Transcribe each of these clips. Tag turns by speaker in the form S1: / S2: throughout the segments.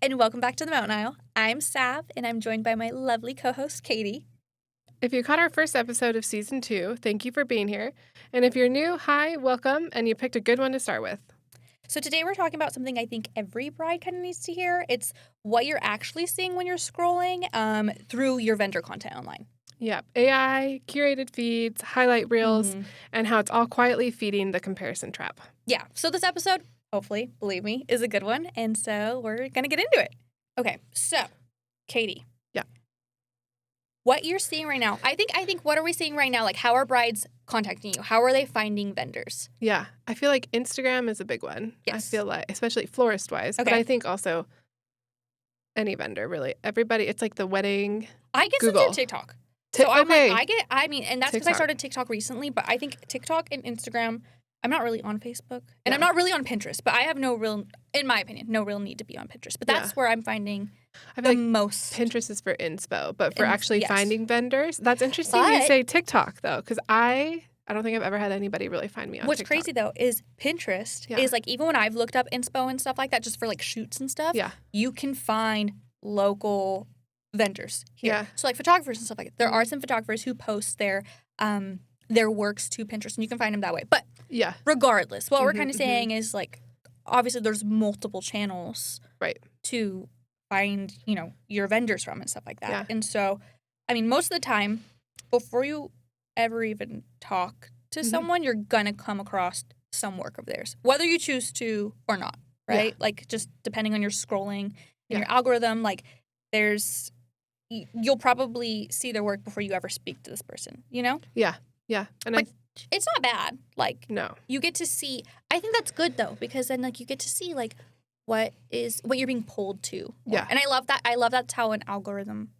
S1: and welcome back to the Mountain Isle. I'm Sav, and I'm joined by my lovely co-host, Katie.
S2: If you caught our first episode of Season 2, thank you for being here. And if you're new, hi, welcome, and you picked a good one to start with.
S1: So today we're talking about something I think every bride kind of needs to hear. It's what you're actually seeing when you're scrolling through your vendor content online.
S2: Yeah, AI, curated feeds, highlight reels, and how it's all quietly feeding the comparison trap.
S1: Yeah, so this episode, hopefully, believe me, is a good one, and so we're going to get into it. Okay, so, Katie.
S2: Yeah.
S1: What you're seeing right now, I think what are we seeing right now? Like, how are brides contacting you? How are they finding vendors?
S2: Yeah, I feel like Instagram is a big one.
S1: Yes.
S2: I feel like, especially florist-wise. Okay. But I think also any vendor, really. Everybody, it's like the wedding.
S1: I get
S2: Google.
S1: some TikTok. So I'm like, and that's because I started TikTok recently, but I think TikTok and Instagram, I'm not really on Facebook, and I'm not really on Pinterest, but I have in my opinion, no real need to be on Pinterest. But that's where I'm finding most.
S2: Pinterest is for inspo, but for actually finding vendors, that's interesting you say TikTok, though, because I don't think I've ever had anybody really find me on
S1: What's
S2: TikTok.
S1: crazy, though, is Pinterest is, like, even when I've looked up inspo and stuff like that, just for, like, shoots and stuff, you can find local vendors here. Yeah. So, like, photographers and stuff like that. There are some photographers who post their works to Pinterest, and you can find them that way. But regardless, what we're kind of saying is, like, obviously there's multiple channels to find, your vendors from and stuff like that. Yeah. And so, I mean, most of the time, before you ever even talk to someone, you're going to come across some work of theirs, whether you choose to or not, right? Yeah. Like, just depending on your scrolling and your algorithm, like, you'll probably see their work before you ever speak to this person, Yeah.
S2: Yeah. And
S1: it's not bad. Like,
S2: no.
S1: You get to see, I think that's good, though, because then, like, you get to see, like, what you're being pulled to.
S2: Yeah.
S1: And I love that. I love that's how an algorithm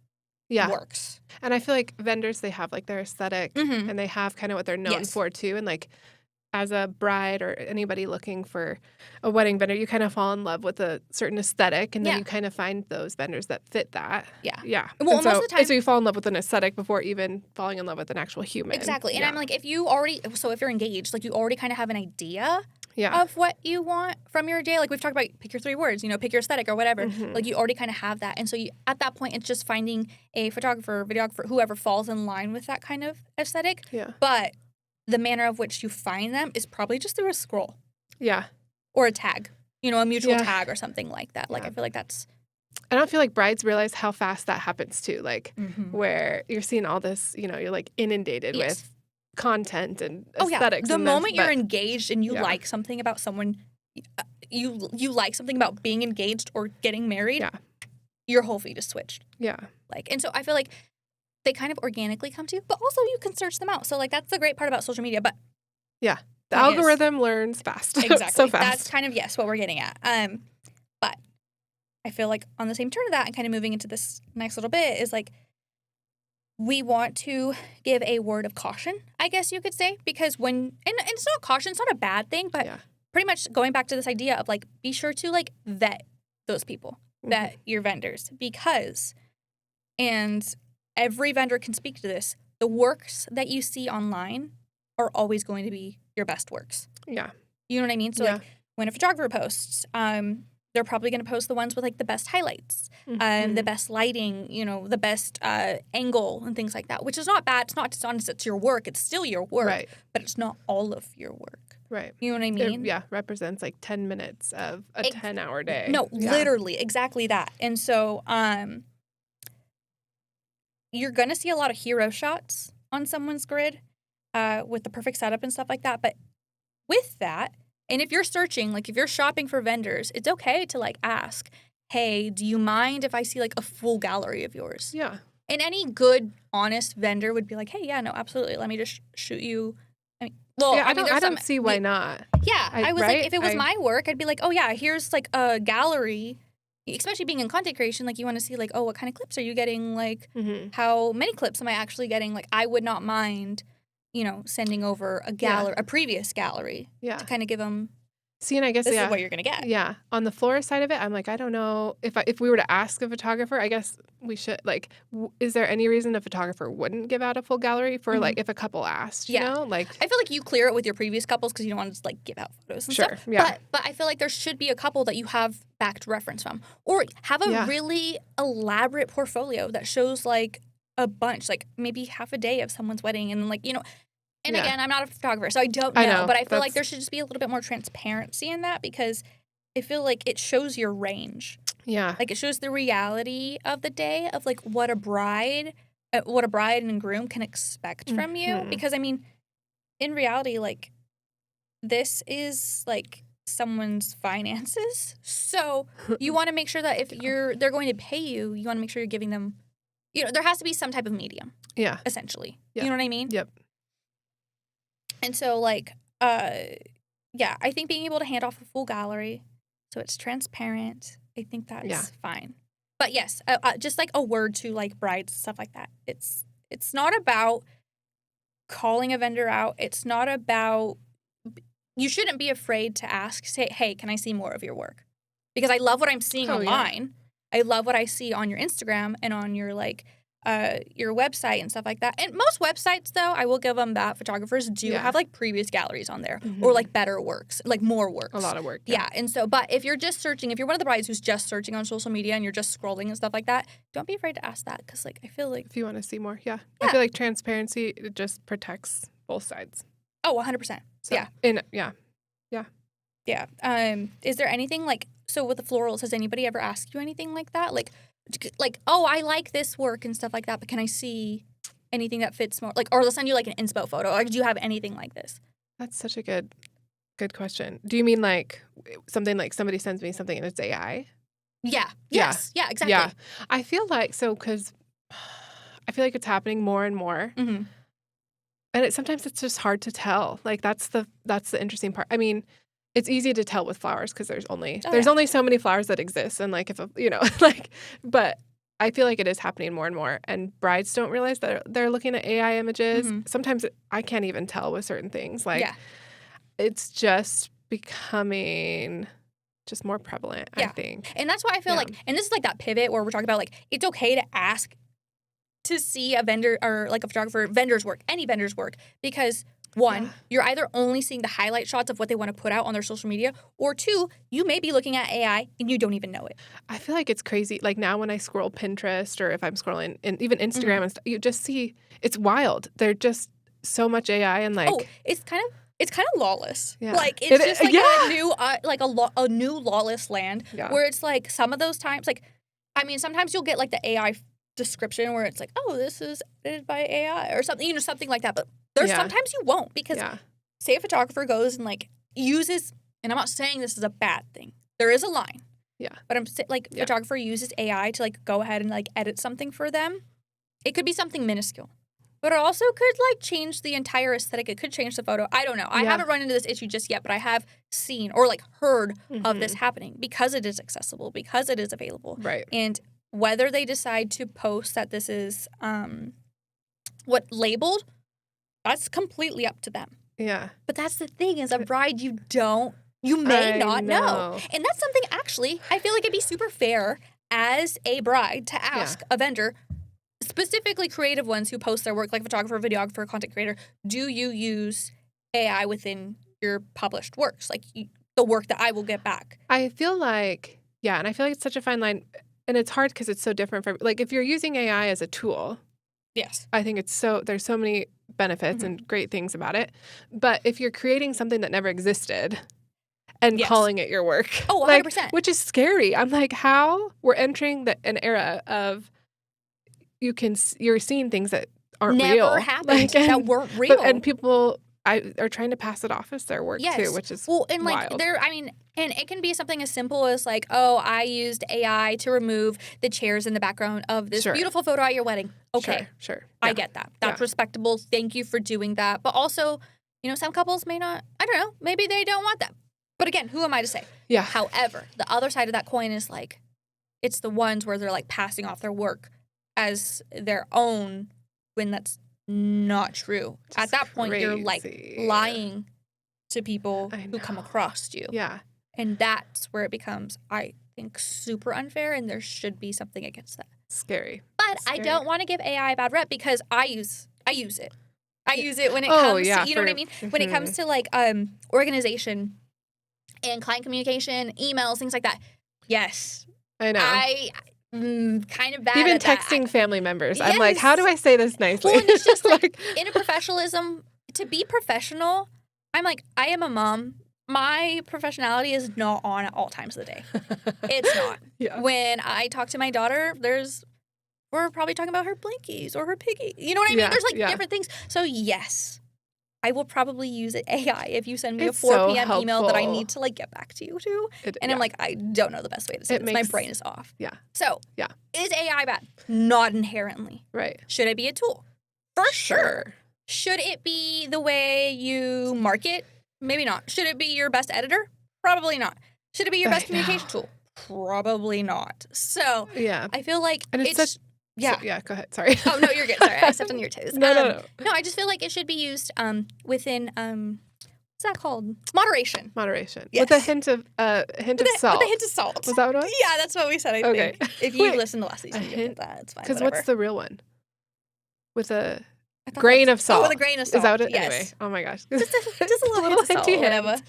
S1: works.
S2: And I feel like vendors, they have, like, their aesthetic, and they have kind of what they're known for, too. And, like, as a bride or anybody looking for a wedding vendor, you kind of fall in love with a certain aesthetic, and then you kind of find those vendors that fit that. Yeah. Yeah.
S1: Well, most of the time.
S2: So you fall in love with an aesthetic before even falling in love with an actual human.
S1: Exactly. And I'm like, if you're engaged, like, you already kind of have an idea of what you want from your day. Like, we've talked about pick your 3 words, pick your aesthetic or whatever. Like, you already kind of have that. And so at that point, it's just finding a photographer, videographer, whoever falls in line with that kind of aesthetic. Yeah. But the manner of which you find them is probably just through a scroll. Yeah. Or a tag. A mutual tag or something like that. Like, I feel like that's...
S2: I don't feel like brides realize how fast that happens, too. Like, where you're seeing all this, you're, like, inundated with content and aesthetics.
S1: The moment you're engaged and you like something about someone, you like something about being engaged or getting married, your whole feed is switched. Yeah. Like, and so I feel like they kind of organically come to you, but also you can search them out. So, like, that's the great part about social media. But
S2: yeah, the algorithm learns fast.
S1: Exactly.
S2: So fast.
S1: That's kind of, what we're getting at. But I feel like on the same turn of that and kind of moving into this next little bit is, like, we want to give a word of caution, I guess you could say, because and it's not caution, it's not a bad thing, but pretty much going back to this idea of, like, be sure to, like, vet those people, vet your vendors, because, and every vendor can speak to this, the works that you see online are always going to be your best works. Yeah. You know what I mean? So, like, when a photographer posts, they're probably going to post the ones with, like, the best highlights, the best lighting, the best angle and things like that, which is not bad. It's not dishonest. It's your work. It's still your work. Right. But it's not all of your work.
S2: Right.
S1: You know what I mean?
S2: It, represents, like, 10 minutes of a 10-hour day.
S1: No, literally, exactly that. And so you're going to see a lot of hero shots on someone's grid with the perfect setup and stuff like that. But with that, and if you're searching, like, if you're shopping for vendors, it's okay to, like, ask, hey, do you mind if I see, like, a full gallery of yours? Yeah. And any good, honest vendor would be like, hey, yeah, no, absolutely. Let me just shoot you. I
S2: don't see why not.
S1: Yeah. I was like, if it was my work, I'd be like, oh, yeah, here's, like, a gallery. Especially being in content creation, like, you want to see, like, oh, what kind of clips are you getting? Like, how many clips am I actually getting? Like, I would not mind, sending over a previous gallery to kind of give them
S2: See, and I guess,
S1: this is what you're going to get.
S2: Yeah. On the florist side of it, I'm like, I don't know if we were to ask a photographer, I guess we should, like, is there any reason a photographer wouldn't give out a full gallery for, like, if a couple asked, you know? Like,
S1: I feel like you clear it with your previous couples because you don't want to just, like, give out photos and stuff.
S2: Yeah.
S1: But I feel like there should be a couple that you have backed reference from. Or have a really elaborate portfolio that shows, like, a bunch, like, maybe half a day of someone's wedding and, like, you know. And again, I'm not a photographer, so I don't know. I know, but I feel like there should just be a little bit more transparency in that because I feel like it shows your range.
S2: Yeah.
S1: Like, it shows the reality of the day of, like, what a bride and groom can expect from you. Because, I mean, in reality, like, this is, like, someone's finances. So you want to make sure that if they're going to pay you, you want to make sure you're giving them, you know, there has to be some type of medium.
S2: Yeah.
S1: Essentially.
S2: Yeah.
S1: You know what I mean?
S2: Yep.
S1: And so, like, I think being able to hand off a full gallery so it's transparent, I think that's fine. But yes, just, like, a word to, like, brides, stuff like that. It's not about calling a vendor out. It's not about – you shouldn't be afraid to ask, say, hey, can I see more of your work? Because I love what I'm seeing online. Yeah. I love what I see on your Instagram and on your, like – your website and stuff like that. And most websites, though, I will give them that. Photographers do have, like, previous galleries on there or, like, better works, like, more works.
S2: A lot of work.
S1: Yeah. And so, but if you're just searching, if you're one of the brides who's just searching on social media and you're just scrolling and stuff like that, don't be afraid to ask that because, like, I feel like.
S2: If you want to see more, I feel like transparency, it just protects both sides.
S1: Oh, 100%. So,
S2: Yeah.
S1: Is there anything, like, so with the florals, has anybody ever asked you anything like that? Like, oh, I like this work and stuff like that, but can I see anything that fits more? Like, or they'll send you, like, an inspo photo. Or do you have anything like this?
S2: That's such a good question. Do you mean, like, something like somebody sends me something and it's AI?
S1: Yeah. Yes. Yeah, exactly.
S2: Yeah. I feel like, because I feel like it's happening more and more.
S1: Mm-hmm.
S2: And sometimes it's just hard to tell. Like, that's the interesting part. I mean, it's easy to tell with flowers because there's only so many flowers that exist, and, like, if like, but I feel like it is happening more and more, and brides don't realize that they're looking at AI images. Sometimes I can't even tell with certain things. Like, it's just becoming just more prevalent. I think,
S1: and that's why I feel like, and this is, like, that pivot where we're talking about, like, it's okay to ask to see a vendor or, like, a photographer vendor's work, any vendor's work, because. One, you're either only seeing the highlight shots of what they want to put out on their social media, or two, you may be looking at AI and you don't even know it.
S2: I feel like it's crazy. Like, now when I scroll Pinterest or if I'm scrolling and even Instagram and stuff, you just see it's wild. They're just so much AI and, like,
S1: it's kind of lawless.
S2: Yeah.
S1: Like, it's just like a new a new lawless land where it's like some of those times, like, I mean, sometimes you'll get, like, the AI description where it's like, oh, this is edited by AI or something, you know, something like that, but there's sometimes you won't because say a photographer goes and, like, uses, and I'm not saying this is a bad thing. There is a line.
S2: Yeah.
S1: But photographer uses AI to, like, go ahead and, like, edit something for them. It could be something minuscule. But it also could, like, change the entire aesthetic. It could change the photo. I don't know. I haven't run into this issue just yet, but I have seen or, like, heard of this happening because it is accessible, because it is available.
S2: Right.
S1: And whether they decide to post that this is labeled, that's completely up to them.
S2: Yeah.
S1: But that's the thing, as a bride, you may not know. And that's something, actually, I feel like it'd be super fair as a bride to ask a vendor, specifically creative ones who post their work, like photographer, videographer, content creator, do you use AI within your published works? Like, the work that I will get back.
S2: I feel like, and I feel like it's such a fine line. And it's hard because it's so different for, like, if you're using AI as a tool.
S1: Yes.
S2: I think there's so many benefits and great things about it. But if you're creating something that never existed and calling it your work.
S1: Oh, 100%.
S2: Like, which is scary. I'm like, how? We're entering an era of you're seeing things that aren't real.
S1: Never happened, that weren't real.
S2: And people are trying to pass it off as their work too, which is wild.
S1: And it can be something as simple as, like, oh, I used AI to remove the chairs in the background of this beautiful photo at your wedding. Okay.
S2: Sure.
S1: I get that. That's respectable. Thank you for doing that. But also, you know, some couples may not, I don't know, maybe they don't want that. But again, who am I to say?
S2: Yeah.
S1: However, the other side of that coin is, like, it's the ones where they're, like, passing off their work as their own when that's not true. At that point, you're, like, lying to people who come across you.
S2: Yeah.
S1: And that's where it becomes, I think, super unfair, and there should be something against that.
S2: Scary.
S1: But
S2: Scary.
S1: I don't want to give AI a bad rep because I use it. I use it when it comes to, you know what I mean? When it comes to like organization and client communication, emails, things like that. Yes.
S2: I know.
S1: Kind of bad
S2: even
S1: at
S2: texting
S1: that.
S2: family members.
S1: Yes.
S2: I'm like, how do I say this nicely?
S1: Well, and it's just like in a professionalism, to be professional, I'm like, I am a mom. My professionality is not on at all times of the day. It's not.
S2: Yeah.
S1: When I talk to my daughter, we're probably talking about her blinkies or her piggy. You know what I mean? There's like different things. So yes, I will probably use AI if you send me a 4 p.m. email that I need to like get back to you to. I'm like, I don't know the best way to say this. My brain is off.
S2: Yeah.
S1: So is AI bad? Not inherently.
S2: Right.
S1: Should it be a tool? For sure. Should it be the way you market? Maybe not. Should it be your best editor? Probably not. Should it be your best communication tool? Probably not. So I feel like it's
S2: yeah. So, yeah, go ahead. Sorry.
S1: Oh, no, you're good. Sorry. I stepped on your toes.
S2: No,
S1: I just feel like it should be used within, what's that called? Moderation.
S2: Moderation.
S1: Yes.
S2: With a hint of salt.
S1: With a hint of salt.
S2: Was that what it was?
S1: Yeah, that's what we said, I think. If you listen to last season, you get that. It's fine.
S2: Because what's the real one? With a grain of salt.
S1: Oh, with a grain of salt.
S2: Is that what it?
S1: Yes.
S2: Anyway. Oh my gosh.
S1: Just a little hinty hint.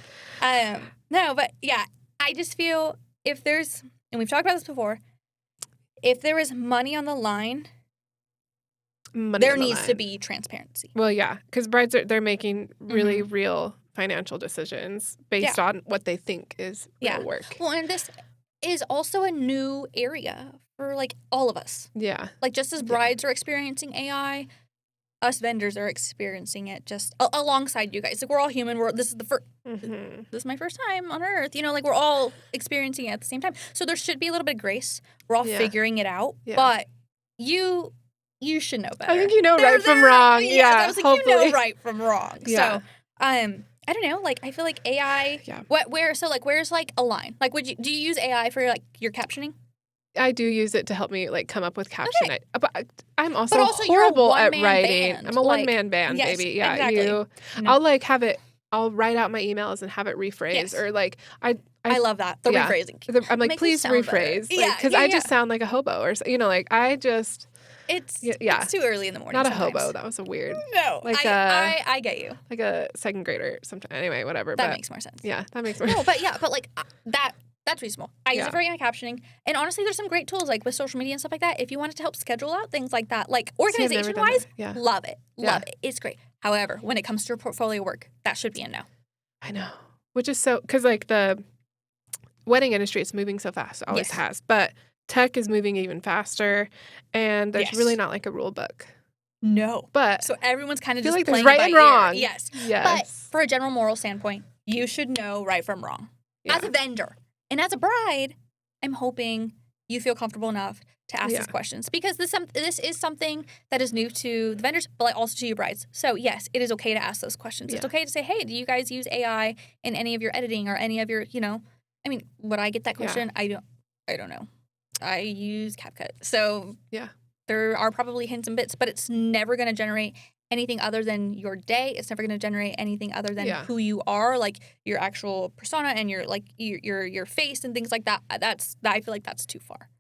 S1: No, but yeah, I just feel if there's, and we've talked about this before, if there is money on the line, there needs to be transparency.
S2: Well, yeah, because brides they're making really real financial decisions based on what they think is real work.
S1: Well, and this is also a new area for like all of us. Yeah. Like just as brides are experiencing AI, us vendors are experiencing it just alongside you guys. Like we're all human. This is the first. This is my first time on Earth. You know, like we're all experiencing it at the same time. So there should be a little bit of grace. We're all figuring it out. Yeah. But you should know better.
S2: I think you know right from wrong. Yeah.
S1: I was like, hopefully. You know right from wrong. Yeah. So I don't know. Like I feel like AI. Yeah. Where's like a line? Like do you use AI for like your captioning?
S2: I do use it to help me like come up with caption. Okay. But I'm also horrible at writing. Band. I'm a one-man band, baby. Yeah, exactly. I'll like have it. I'll write out my emails and have it rephrased, or like I
S1: love that the rephrasing.
S2: I'm like, please rephrase, because I just sound like a hobo, or like I just.
S1: It's too early in the morning.
S2: Not
S1: sometimes.
S2: A hobo. That was a weird.
S1: No, like I get you.
S2: Like a second grader. Sometime. Anyway, whatever.
S1: That makes more sense.
S2: Yeah, that makes more sense.
S1: No, but like that. That's reasonable. I use it for my captioning. And honestly, there's some great tools like with social media and stuff like that. If you wanted to help schedule out things like that, like organization-wise, love it. Love it. It's great. However, when it comes to your portfolio work, that should be a no.
S2: I know. Which is so, because like the wedding industry is moving so fast. It always has. But tech is moving even faster. And there's really not like a rule book.
S1: No.
S2: But
S1: so everyone's kind of just
S2: like
S1: playing
S2: there's right and wrong.
S1: Yes. But for a general moral standpoint, you should know right from wrong. As a vendor. And as a bride, I'm hoping you feel comfortable enough to ask these questions because this is something that is new to the vendors, but also to you brides. So yes, it is okay to ask those questions. It's okay to say, hey, do you guys use AI in any of your editing or any of your, I mean, would I get that question? I don't know. I use CapCut. So there are probably hints and bits, but it's never going to generate anything other than your day. It's never going to generate anything other than who you are, like your actual persona and your like your face and things like that. I feel like that's too far,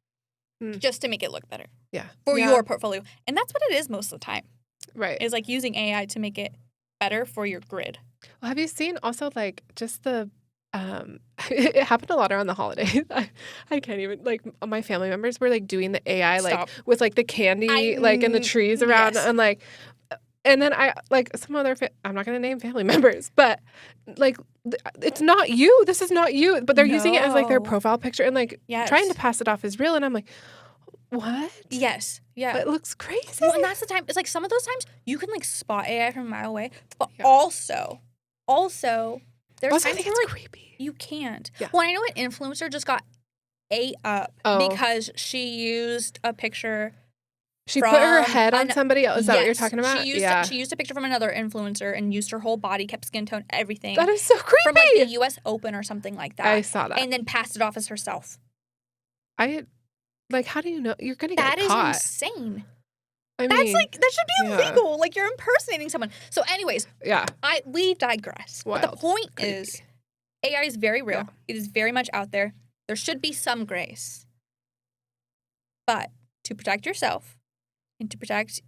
S1: just to make it look better. Yeah, for your portfolio, and that's what it is most of the time. Right, is like using AI to make it better for your grid.
S2: Well, have you seen also like just the it happened a lot around the holidays. I can't even, like, my family members were like doing the AI like with like the candy like in the trees around and like. And then I, like, some other, I'm not going to name family members, but, like, it's not you. This is not you. But they're using it as, like, their profile picture and, like, trying to pass it off as real. And I'm like, what?
S1: Yes. Yeah.
S2: But it looks crazy.
S1: Well, and that's the time. It's, like, some of those times you can, like, spot AI from a mile away. But also, there's times where, like, creepy. You can't. Yeah. Well, I know an influencer just got ate up because she used a picture.
S2: She put her head on somebody else. Is that what you're talking about?
S1: She used a picture from another influencer and used her whole body, kept skin tone, everything.
S2: That is so creepy.
S1: From like the U.S. Open or something like that.
S2: I saw that.
S1: And then passed it off as herself.
S2: How do you know? You're going to get caught.
S1: That is insane. That should be illegal. Like, you're impersonating someone. So anyways, we digress.
S2: Wild.
S1: But the point is, AI is very real. Yeah. It is very much out there. There should be some grace. But to protect yourself and to protect,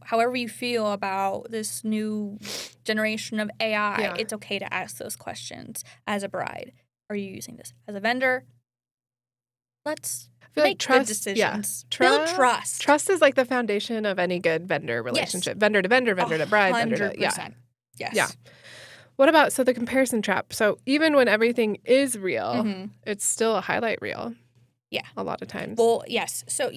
S1: however you feel about this new generation of AI, it's okay to ask those questions as a bride. Are you using this as a vendor? Let's make good decisions. Build trust.
S2: Trust is like the foundation of any good vendor relationship. Yes. Vendor to vendor, vendor to bride, 100%. Vendor to... Yeah.
S1: Yes.
S2: Yeah. What about, the comparison trap? So even when everything is real, it's still a highlight reel.
S1: Yeah.
S2: A lot of times.
S1: Well, yes. So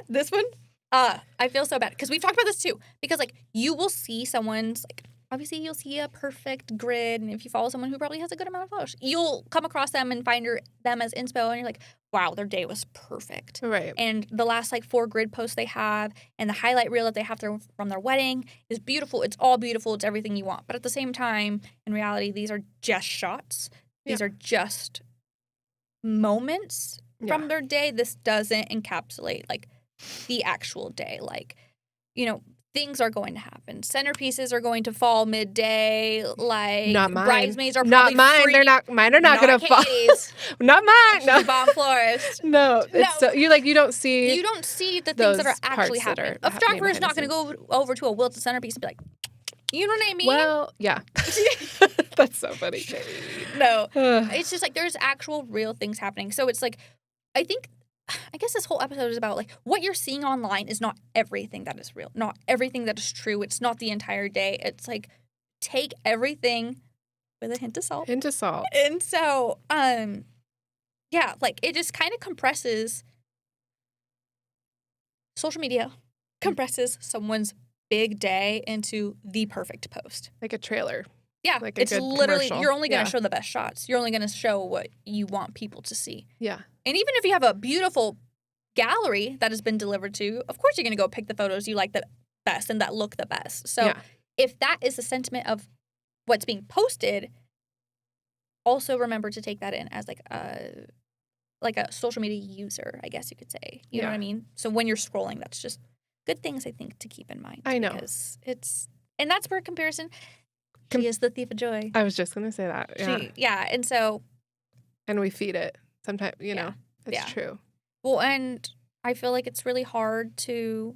S1: this one, I feel so bad because we've talked about this too. Because you will see someone's obviously you'll see a perfect grid, and if you follow someone who probably has a good amount of followers, you'll come across them and find them as inspo, and you're like, wow, their day was perfect.
S2: Right.
S1: And the last 4 grid posts they have, and the highlight reel that they have from their wedding is beautiful. It's all beautiful. It's everything you want. But at the same time, in reality, these are just shots. These are just moments from their day. This doesn't encapsulate the actual day. Things are going to happen. Centerpieces are going to fall midday.
S2: Not mine.
S1: Bridesmaids are probably
S2: not mine.
S1: free.
S2: They're not. Mine are not going to fall. Not mine.
S1: No. Bomb florist.
S2: No. It's so you don't see.
S1: You don't see the things that are actually happening. A photographer is not going to go over to a wilted centerpiece and be like, you know what I mean?
S2: Well, yeah. That's so funny.
S1: No, it's just there's actual real things happening. So it's I guess this whole episode is about what you're seeing online is not everything that is real, not everything that is true. It's not the entire day. It's take everything with a hint of salt.
S2: Hint of salt.
S1: And so, it just kind of compresses social media, compresses someone's big day into the perfect post.
S2: Like a trailer.
S1: Yeah,
S2: like
S1: it's literally,
S2: commercial.
S1: You're only going to show the best shots. You're only going to show what you want people to see.
S2: Yeah.
S1: And even if you have a beautiful gallery that has been delivered to you, of course you're going to go pick the photos you like the best and that look the best. So if that is the sentiment of what's being posted, also remember to take that in as a social media user, I guess you could say. You know what I mean? So when you're scrolling, that's just good things, I think, to keep in mind.
S2: I know.
S1: Because and that's where comparison... She is the thief of joy.
S2: I was just going to say that. Yeah.
S1: And so...
S2: And we feed it. Sometimes, it's true.
S1: Well, and I feel like it's really hard to,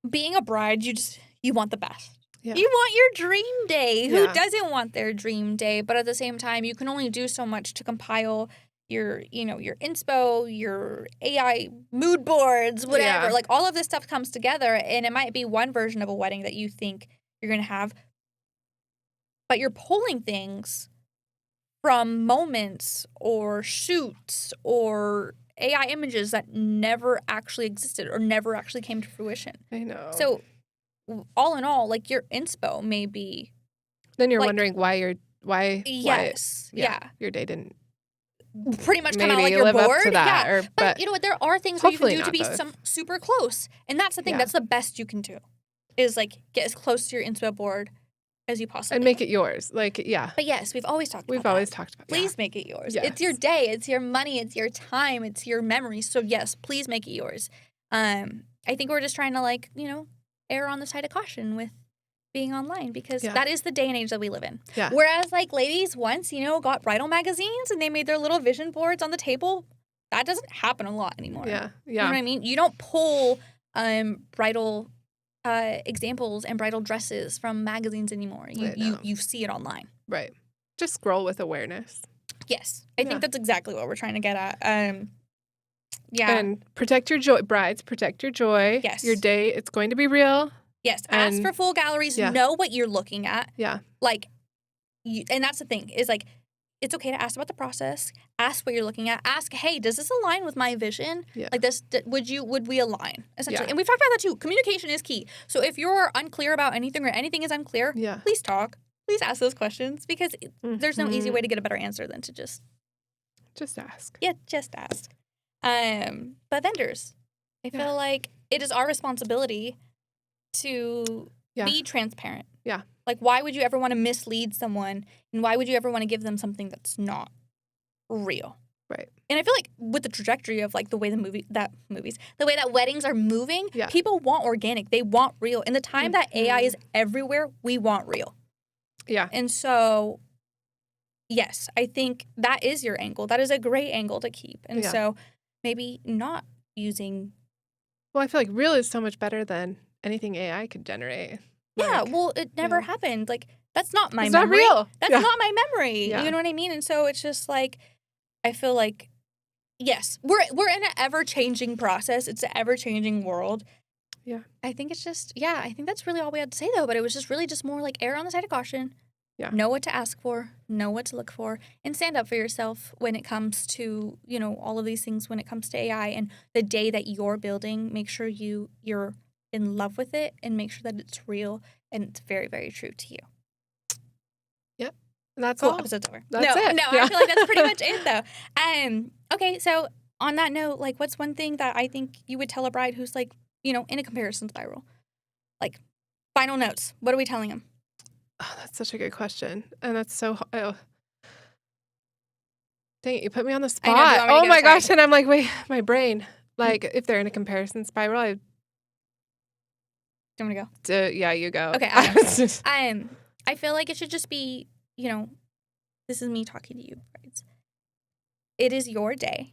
S1: being a bride, you want the best. Yeah. You want your dream day. Who doesn't want their dream day? But at the same time, you can only do so much to compile your inspo, your AI mood boards, whatever.
S2: Yeah.
S1: All of this stuff comes together, and it might be one version of a wedding that you think you're going to have, but you're pulling things from moments or shoots or AI images that never actually existed or never actually came to fruition.
S2: I know.
S1: So all in all, your inspo may be...
S2: Then you're wondering why your day didn't
S1: pretty much come out your
S2: board.
S1: Up to
S2: that,
S1: yeah. But you know what? There are things that you can do to be super close. And that's the thing. That's the best you can do. Is get as close to your inspo board as you possibly
S2: and make it yours. But
S1: yes, we've always talked about that. Please make it yours. Yes. It's your day. It's your money. It's your time. It's your memories. So yes, please make it yours. I think we're just trying to err on the side of caution with being online because that is the day and age that we live in.
S2: Yeah.
S1: Whereas ladies once, got bridal magazines and they made their little vision boards on the table. That doesn't happen a lot anymore.
S2: Yeah.
S1: You know what I mean? You don't pull bridal examples and bridal dresses from magazines anymore. You see it online.
S2: Right. Just scroll with awareness.
S1: Yes. I think that's exactly what we're trying to get at.
S2: And protect your joy. Brides, protect your joy.
S1: Yes.
S2: Your day, it's going to be real.
S1: Yes. Ask for full galleries. Know what you're looking at.
S2: Yeah.
S1: And that's the thing is it's okay to ask about the process. Ask what you're looking at. Ask, hey, does this align with my vision?
S2: Yeah.
S1: Would we align, essentially?
S2: Yeah.
S1: And we've talked about that too. Communication is key. So if you're unclear about anything or anything is unclear, please talk. Please ask those questions because there's no easy way to get a better answer than to just
S2: ask.
S1: Yeah, just ask. But vendors, I feel like it is our responsibility to be transparent.
S2: Yeah.
S1: Why would you ever want to mislead someone? And why would you ever want to give them something that's not real?
S2: Right.
S1: And I feel like with the trajectory of like the way the way that weddings are moving, people want organic. They want real. In the time that AI is everywhere, we want real.
S2: Yeah.
S1: And so, yes, I think that is your angle. That is a great angle to keep. And so maybe not using.
S2: Well, I feel like real is so much better than anything AI could generate.
S1: Yeah, well, it never happened. Like, that's not my
S2: it's
S1: memory.
S2: Not real.
S1: That's not my memory. You know what I mean? And so it's just like, I feel like, yes, we're in an ever-changing process. It's an ever-changing world.
S2: Yeah.
S1: I think it's just, I think that's really all we had to say, though. But it was just really just more like err on the side of caution.
S2: Yeah.
S1: Know what to ask for, know what to look for, and stand up for yourself when it comes to, all of these things when it comes to AI. And the day that you're building, make sure you're in love with it and make sure that it's real and it's very, very true to you.
S2: Yep. And that's
S1: cool.
S2: all.
S1: Episode's over.
S2: That's it.
S1: No, I feel like that's pretty much it, though. Okay, so on that note, like, what's one thing that I think you would tell a bride who's, like, in a comparison spiral? Like, final notes. What are we telling them?
S2: Oh, that's such a good question. And that's so... Oh. Dang it, you put me on the spot. Oh, my gosh. And I'm like, wait, my brain. Like, if they're in a comparison spiral,
S1: Do you want me to go?
S2: Yeah, you go.
S1: Okay. I feel like it should just be, this is me talking to you, brides. It is your day.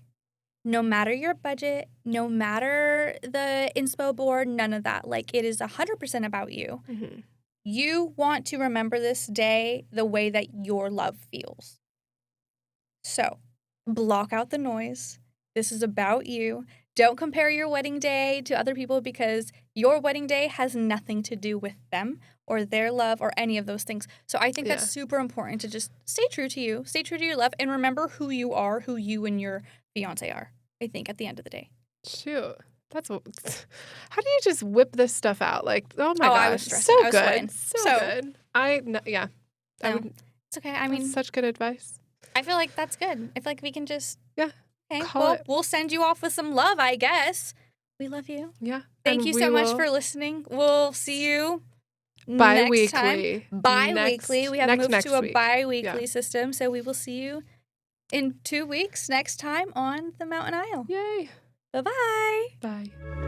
S1: No matter your budget, no matter the inspo board, none of that. Like, it is 100% about you.
S2: Mm-hmm.
S1: You want to remember this day the way that your love feels. So, block out the noise. This is about you. Don't compare your wedding day to other people because your wedding day has nothing to do with them or their love or any of those things. So I think that's super important to just stay true to you, stay true to your love, and remember who you are, who you and your fiancé are, I think, at the end of the day.
S2: Shoot. How do you just whip this stuff out? Like, oh my gosh.
S1: I was stressed.
S2: So
S1: I was
S2: good.
S1: sweating.
S2: So good.
S1: It's okay. I mean,
S2: that's such good advice.
S1: I feel like that's good. I feel like we can just...
S2: Yeah.
S1: Okay, we'll send you off with some love, I guess. We love you.
S2: Yeah.
S1: Thank you so much for listening. We'll see you
S2: bi-weekly.
S1: next time. Bi-weekly. We have moved to a bi-weekly system, so we will see you in 2 weeks next time on the Mountain Isle.
S2: Yay.
S1: Bye-bye.
S2: Bye.